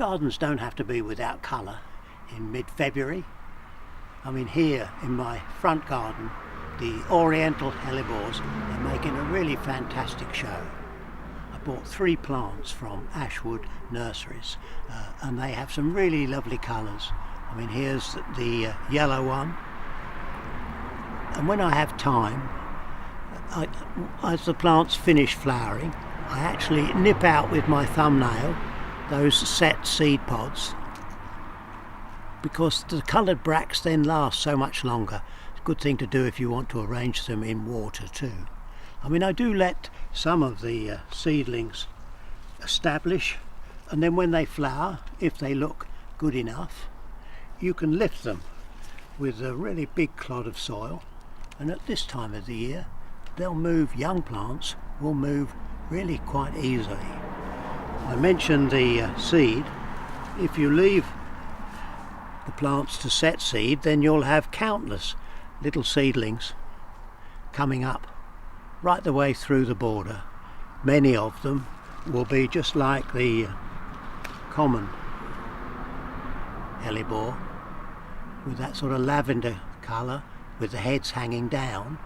Gardens don't have to be without colour in mid-February. I mean, here in my front garden, the Oriental Hellebores are making a really fantastic show. I bought 3 plants from Ashwood nurseries and they have some really lovely colours. I mean, here's the yellow one, and when I have time, as the plants finish flowering, I actually nip out with my thumbnail those set seed pods, because the coloured bracts then last so much longer. It's a good thing to do if you want to arrange them in water too. I mean, I do let some of the seedlings establish, and then when they flower, if they look good enough, you can lift them with a really big clod of soil, and at this time of the year they'll move. Young plants will move really quite easily. I mentioned the seed. If you leave the plants to set seed, then you'll have countless little seedlings coming up right the way through the border. Many of them will be just like the common hellebore, with that sort of lavender colour with the heads hanging down.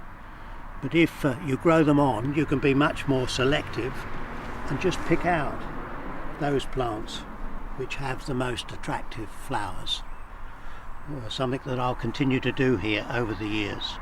But if you grow them on, you can be much more selective and just pick out those plants which have the most attractive flowers. Something that I'll continue to do here over the years.